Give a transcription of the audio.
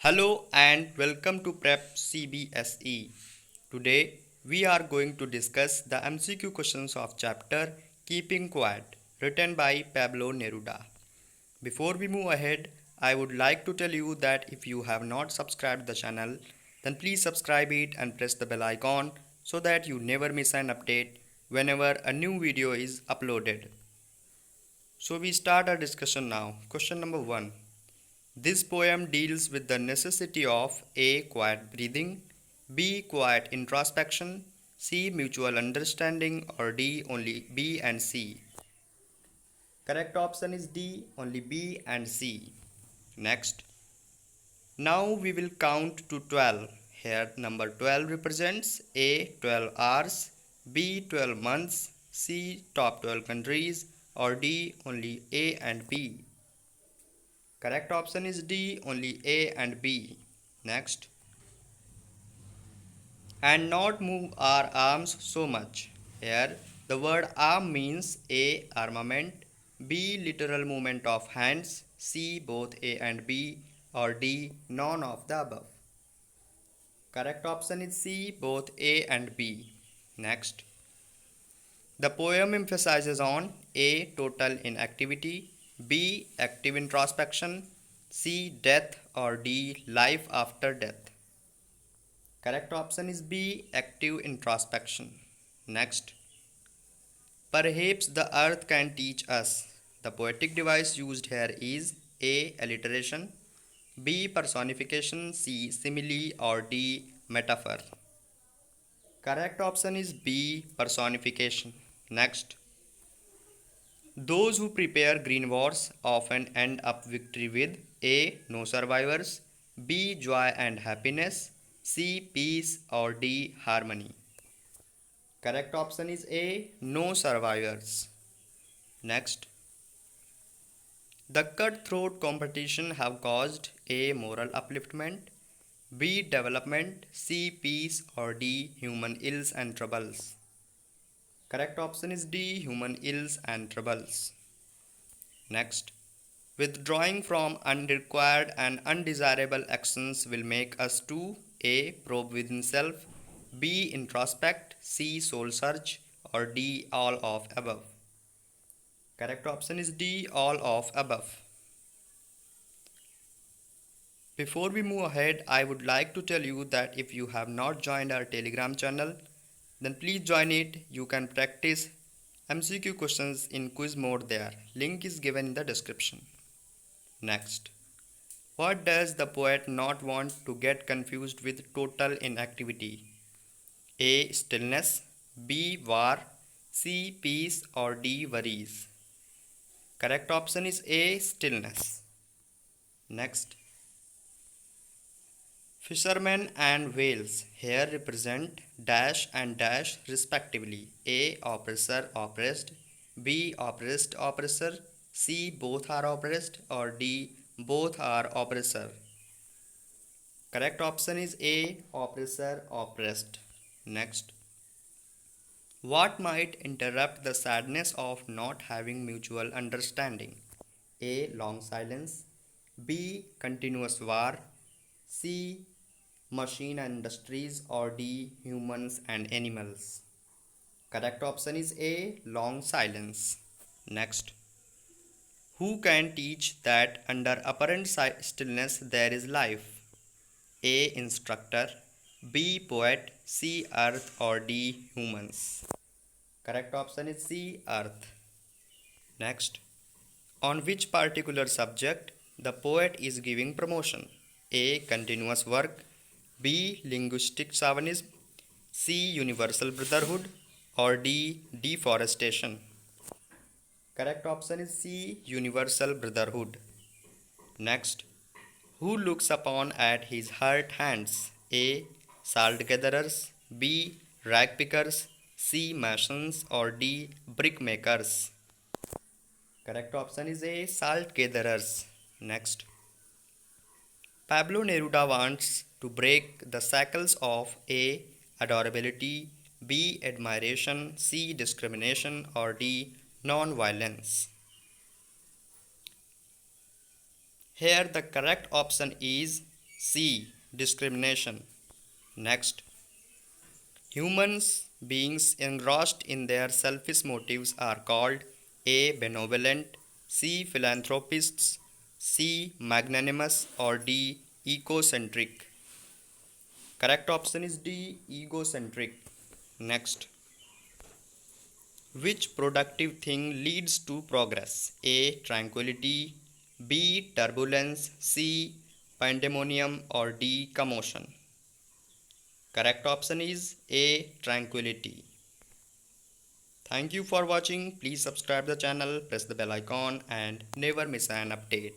Hello and welcome to Prepp CBSE. Today we are going to discuss the MCQ questions of chapter Keeping Quiet written by Pablo Neruda. Before we move ahead, I would like to tell you that if you have not subscribed the channel, then please subscribe it and press the bell icon so that you never miss an update whenever a new video is uploaded. So we start our discussion now. Question number 1. This poem deals with the necessity of A. Quiet breathing, B. Quiet introspection, C. Mutual understanding, or D. Only B and C. Correct option is D. Only B and C. Next. Now we will count to 12. Here number 12 represents A. 12 hours, B. 12 months, C. Top 12 countries, or D. Only A and B. Correct option is D. Only A and B. Next. And not move our arms so much. Here the word arm means A. Armament, B. Literal movement of hands, C. Both A and B, or D. None of the above. Correct option is C. Both A and B. Next. The poem emphasizes on A. Total inactivity, B. Active introspection, C. Death, or D. Life after death. Correct option is B. Active introspection. Next. Perhaps the earth can teach us. The poetic device used here is A. Alliteration, B. Personification, C. Simile, or D. Metaphor. Correct option is B. Personification. Next. Those who prepare green wars often end up victory with A. No survivors, B. Joy and happiness, C. Peace, or D. Harmony. Correct option is A. No survivors. Next. The cutthroat competition have caused A. Moral upliftment, B. Development, C. Peace, or D. Human ills and troubles. Correct option is D. Human ills and troubles. Next. Withdrawing from unrequired and undesirable actions will make us to A. Probe within self, B. Introspect, C. Soul search, or D. All of above. Correct option is D. All of above. Before we move ahead, I would like to tell you that if you have not joined our Telegram channel, then please join it. You can practice MCQ questions in quiz mode there. Link is given in the description. Next. What does the poet not want to get confused with total inactivity? A. Stillness, B. War, C. Peace, or D. Worries. Correct option is A. Stillness. Next. Fishermen and whales here represent dash and dash respectively. A. Oppressor, oppressed, B. Oppressed, oppressor, C. Both are oppressed, or D. Both are oppressor. Correct option is A. Oppressor, oppressed. Next. What might interrupt the sadness of not having mutual understanding? A. Long silence, B. Continuous war, C. Machine and industries, or D. Humans and animals. Correct option is A. Long silence. Next. Who can teach that under apparent stillness there is life? A. Instructor, B. Poet, C. Earth, or D. Humans. Correct option is C. Earth. Next. On which particular subject the poet is giving promotion? A. Continuous work, B. Linguistic chauvinism, C. Universal brotherhood, or D. Deforestation. Correct option is C. Universal brotherhood. Next. Who looks upon at his hurt hands? A. Salt gatherers, B. Rag pickers, C. Masons, or D. Brick makers. Correct option is A. Salt gatherers. Next. Pablo Neruda wants to break the shackles of A. Adorability, B. Admiration, C. Discrimination, or D. Non-violence. Here the correct option is C. Discrimination. Next, humans beings engrossed in their selfish motives are called A. Benevolent, C. Philanthropists, C. Magnanimous, or D. Ecocentric. Correct option is D. Egocentric. Next, which productive thing leads to progress? A. Tranquility, B. Turbulence, C. Pandemonium, or D. Commotion. Correct option is A. Tranquility. Thank you for watching. Please subscribe the channel, press the bell icon and never miss an update.